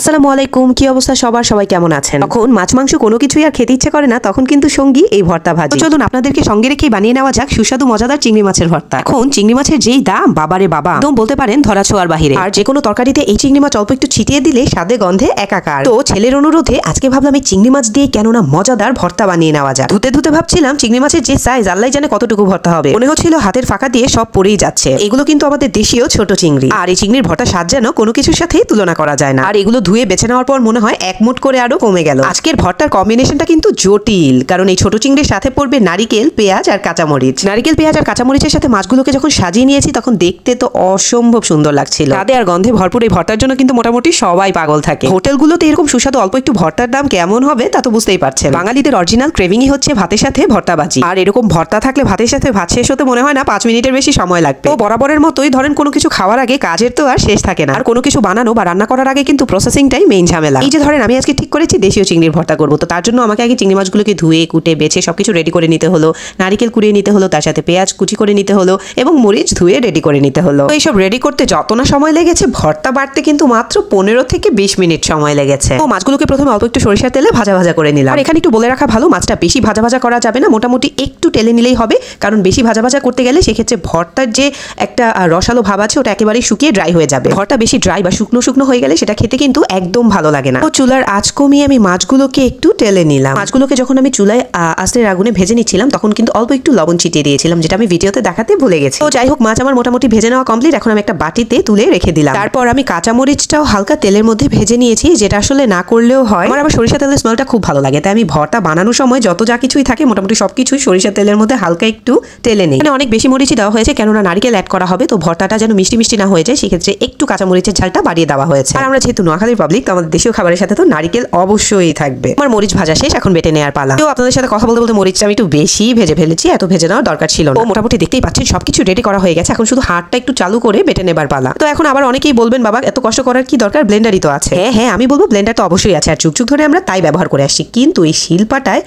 আসসালামু আলাইকুম, কি অবস্থা সবার? সবাই কেমন আছেন? তখন মাছ মাংস কোনো কিছুই আর খেতে ইচ্ছে করে না, তখন কিন্তু সঙ্গী এই ভর্তা ভাজি। চলুন আপনাদেরকে সঙ্গে রেখে বানিয়ে নেওয়া যাক সুস্বাদু মজাদার চিংড়ি মাছের ভর্তা। এখন চিংড়ি মাছের যেই দাম, বাবারে বাবা, একদম বলতে পারেন ধরা ছোঁয়ার বাহিরে। আর যে কোনো তরকারিতে এই চিংড়ি মাছ অল্প একটু ছিটিয়ে দিলে স্বাদে গন্ধে একাকার। তো ছেলের অনুরোধে আজকে ভাবলাম এই চিংড়ি মাছ দিয়ে কেননা মজাদার ভর্তা বানিয়ে নেওয়া যাক। ধুতে ধুতে ভাবছিলাম চিংড়ি মাছের যে সাইজ, আল্লাহ জানে কতটুকু ভর্তা হবে। মনে হচ্ছিল হাতের ফাঁকা দিয়ে সব পড়েই যাচ্ছে। এগুলো কিন্তু আমাদের দেশীয় ছোট চিংড়ি, আর এই চিংড়ির ভর্তা স্বাদ যেন কোনো কিছুর সাথেই তুলনা করা যায় না। আর এগুলো ধুয়ে বেছে নেওয়ার পর মনে হয় এক মুঠ করে আরো কমে গেল। আজকের ভর্তার কম্বিনেশনটা কিন্তু জটিল, কারণ এই ছোট চিংড়ির সাথে পড়বে নারিকেল, পেঁয়াজ আর কাঁচামরিচ। নারিকেল, পেঁয়াজ আর কাঁচামরিচের সাথে মাছগুলোকে যখন সাজিয়ে নিয়েছি তখন দেখতে তো অসম্ভব সুন্দর লাগছিল। স্বাদে আর গন্ধে ভরপুর এই ভর্তার জন্য কিন্তু মোটামুটি সবাই পাগল থাকে। হোটেলগুলোতে এরকম সুস্বাদু অল্প একটু ভর্তার দাম কেমন হবে তা তো বুঝতেই পারছেন। বাঙালিদের অরিজিনাল ক্রেভিংই হচ্ছে ভাতের সাথে ভর্তা ভাজি, আর এরকম ভর্তা থাকলে ভাতের সাথে ভাত শেষ হতে মনে হয় না 5 মিনিটের বেশি সময় লাগবে। তো বরাবরের মতোই ধরেন কোনো কিছু খাওয়ার আগে কাজের তো আর শেষ থাকে না, আর কোনো কিছু বানানো বা রান্না করার আগে কিন্তু প্রসেসিংটাই মেইন ঝামেলা। এই যে ধরেন আমি আজকে ঠিক করেছি দেশীয় চিংড়ির ভর্তা করবো, তো তার জন্য আমাকে আগে চিংড়ি মাছগুলোকে ধুয়ে কুটে বেছে সবকিছু রেডি করে নিতে হলো। নারিকেল কুড়িয়ে নিতে হলো, তার সাথে পেঁয়াজ কুচি করে নিতে হলো এবং মরিচ ধুয়ে রেডি করে নিতে হলো। তো এইসব রেডি করতে যত না সময় লেগেছে, ভর্তা বাড়তে কিন্তু মাত্র 15 থেকে 20 মিনিট সময় লেগেছে। তো মাছগুলোকে প্রথমে অল্প একটু সরিষার তেলে ভাজা ভাজা করে নিলাম। আর এখানে একটু বলে রাখা ভালো, মাছটা বেশি ভাজা ভাজা করা যাবে না, মোটামুটি একটু টেলে নিলেই হবে। কারণ বেশি ভাজা ভাজা করতে গেলে সেক্ষেত্রে ভর্তার যে একটা রসালো ভাব আছে ওটা একেবারেই শুকিয়ে ড্রাই হয়ে যাবে। ভর্তা বেশি ড্রাই বা শুকনো শুকনো হয়ে গেলে সেটা খেতে কিন্তু একদম ভালো লাগে না। তো চুলার আঁচ কমিয়ে আমি মাছগুলোকে একটু টেলে নিলাম। মাছগুলোকে যখন আমি চুলায় আস্তের আগুনে ভেজে নিচ্ছিলাম তখন কিন্তু অল্প একটু লবণ ছিটিয়ে দিয়েছিলাম, যেটা আমি ভিডিওতে দেখাতে ভুলে গেছি। তো যাই হোক, মাছ আমার মোটামুটি ভেজে নেওয়া কমপ্লিট। এখন আমি একটা বাটিতে তুলে রেখে দিলাম। তারপর আমি কাঁচামরিচটাও হালকা তেলের মধ্যে ভেজে নিয়েছি, যেটা আসলে না করলেও হয়। আমার আবার সরিষা তেলের স্মেলটা খুব ভালো লাগে, তাই আমি ভর্তা বানানোর সময় যত যা কিছুই থাকে মোটামুটি সবকিছুই সরিষা তেলের মধ্যে হালকা একটু তেলে নেই। মানে অনেক বেশি মরিচই দেওয়া হয়েছে, কেননা নারকেল অ্যাড করা হবে, তো ভর্তাটা যেন মিষ্টি মিষ্টি না হয়ে যায় সেক্ষেত্রে একটু কাঁচামরিচের ঝালটা বাড়িয়ে দেওয়া হয়েছে। আর আমরা যেহেতু নোয়াখালীর পাবলিক, তো আমাদের দেশীয় খাবারের সাথে তো নারকেল অবশ্যই থাকবে। আমার মরিচ ভাজা শেষ, এখন বেটে নেওয়ার পালা। তো আপনাদের সাথে কথা বলতে বলতে মরিচটা আমি একটু বেশি ভেজে ফেলেছি, এত ভেজে নেওয়ার দরকার ছিল না। মোটামুটি দেখতেই পাচ্ছেন সবকিছু রেডি করা হয়ে গেছে, এখন শুধু হাতটা একটু চালু করে বেটে নেবার পালা। তো এখন আবার অনেকেই বলবেন, বাবা এত কষ্ট করার কি দরকার, ব্লেন্ডারই তো আছে। হ্যাঁ হ্যাঁ, আমি বলবো ব্লেন্ডার তো অবশ্যই আছে, আর যুগ যুগ ধরে আমরা তাই ব্যবহার করে আসছি, কিন্তু এই শিলপাটায়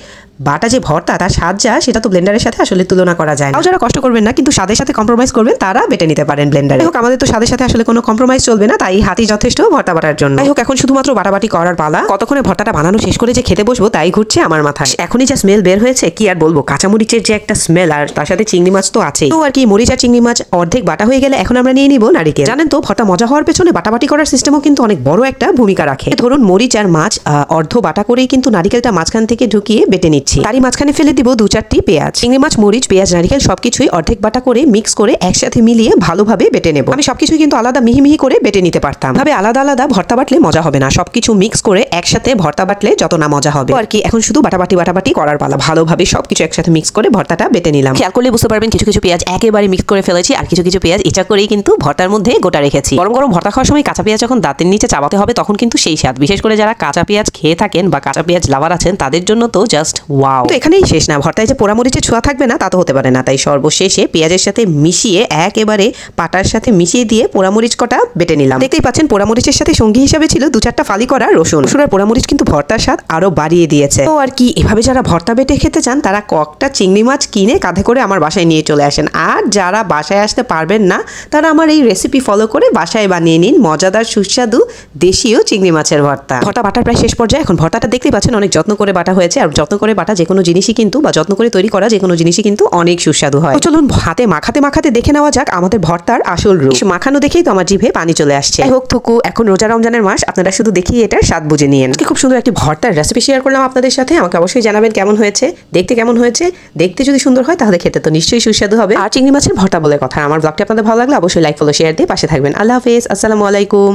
বাটা যে ভর্তা তার স্বাদ যা, সেটা তো ব্লেন্ডারের সাথে আসলে তুলনা করা যায় না। যারা কষ্ট করবেন না কিন্তু স্বাদের সাথে কম্প্রোমাইজ করবেন তারা বেটে নিতে পারেন ব্লেন্ডারে। হোক, আমাদের তো স্বাদের সাথে আসলে কোনো কম্প্রোমাইজ চলবে না, তাই হাতই যথেষ্ট ভর্তা বাটার জন্য। যাই হোক, এখন শুধুমাত্র বাটাবাটি করার পালা। কতক্ষণে ভর্তাটা বানানো শেষ করে যে খেতে বসবো তাই ঘুরছে আমার মাথায়। এখনই যা স্মেল বের হয়েছে কি আর বলবো, কাঁচামরিচের যে একটা স্মেল, আর তার সাথে চিংড়ি মাছ তো আছেই। তো আর কি, মরিচ আর চিংড়ি মাছ অর্ধেক বাটা হয়ে গেলে এখন আমরা নিয়ে নিব নারিকেল। জানেন তো, ভর্তা মজা হওয়ার পেছনে বাটাবাটি করার সিস্টেমও কিন্তু অনেক বড় একটা ভূমিকা রাখে। ধরুন মরিচ আর মাছ অর্ধ বাটা করেই কিন্তু নারিকেলটা মাঝখান থেকে ঢুকিয়ে বেটে নিচ্ছি, তারই মাঝখানে ফেলে দিব 2-4টি পেঁয়াজ। চিংড়ি মাছ, মরিচ, পেঁয়াজ, নারিকেল সবকিছুই অর্ধেক বাটা করে মিক্স করে একসাথে মিলিয়ে ভালোভাবে বেটে নেব। আমি সবকিছু কিন্তু আলাদা মিহি মিহি করে বেটে নিতে পারতাম, ভাবে আলাদা আলাদা ভর্তা বাটলে মজা হবে না, সবকিছু মিক্স করে একসাথে ভর্তা বাটলে যত না মজা হবে। আর কি, এখন শুধু বাটাবাটি করার পালা। ভালোভাবে সবকিছু একসাথে মিক্স করে ভর্তাটা বেটে নিলাম। খেয়াল করলে বুঝতে পারবেন কিছু কিছু পেঁয়াজ একেবারে মিক্স করে ফেলেছি, আর কিছু কিছু পেঁয়াজ ইচ্ছা করেই কিন্তু ভর্তার মধ্যে গোটা রেখেছি। গরম গরম ভর্তা খাওয়ার সময় কাঁচা পেঁয়াজ যখন দাঁতের নিচে চাবাতে হবে তখন কিন্তু সেই স্বাদ, বিশেষ করে যারা কাঁচা পেঁয়াজ খেয়ে থাকেন বা কাঁচা পেঁয়াজ লাভার আছেন তাদের জন্য তো জাস্ট ওয়াও। তো এখানেই শেষ না, ভর্তায় যে পোড়ামরিচের ছোঁয়া থাকবে না তা তো হতে পারে না, তাই সর্বশেষে পেঁয়াজের সাথে মিশিয়ে একেবারে পাটার সাথে মিশিয়ে দিয়ে পোড়ামরিচ কটা বেটে নিলাম। দেখতেই পাচ্ছেন পোড়ামরিচের সাথে সঙ্গী হিসাবে ছিল 2-4টা ফালি করা রসুন। আর পোড়ামরিচ কিন্তু ভর্তার স্বাদ আরো বাড়িয়ে দিয়েছে। তো আর কি, এভাবে যারা ভর্তা বেটে খেতে চান তারা কয়েকটা চিংড়ি মাছ কিনে কাঁধে করে আমার বাসায় নিয়ে চলে আসেন, আর যারা বাসায় আসতে পারবেন না তারা আমার এই রেসিপি ফলো করে বাসায় বানিয়ে নিন মজাদার সুস্বাদু দেশীয় চিংড়ি মাছের ভর্তা। ভর্তা বাটার প্রায় শেষ পর্যায়ে। এখন ভর্তাটা দেখতেই পাচ্ছেন অনেক যত্ন করে বাটা হয়েছে, আর যত্ন করে বাটা যে কোনো জিনিসই কিন্তু বা যত্ন করে তৈরি করা যে কোনো জিনিসই কিন্তু অনেক সুস্বাদু হয়। চলুন হাতে মাখাতে মাখাতে দেখে নেওয়া যাক আমাদের ভর্তার আসল রূপ। মাখানো দেখেই তো আমার জিভে পানি চলে আসছে। যাই হোক থুকু, এখন রোজা রমজানের মাস, আপনারা শুধু দেখিয়ে এটার স্বাদ বুঝে নিয়েন। খুব সুন্দর একটি ভর্তার রেসিপি শেয়ার করলাম আপনাদের সাথে, আমাকে অবশ্যই জানাবেন কেমন হয়েছে, দেখতে কেমন হয়েছে। দেখতে যদি সুন্দর হয় তাহলে খেতে তো নিশ্চয়ই সুস্বাদু হবে। আর চিংড়ি মাছের ভর্তা বলে কথা। আমার ব্লগটি আপনাদের ভালো লাগলে অবশ্যই লাইক, ফলো, শেয়ার দিয়ে পাশে থাকবেন। আল্লাহ হাফেজ, আসসালামু আলাইকুম।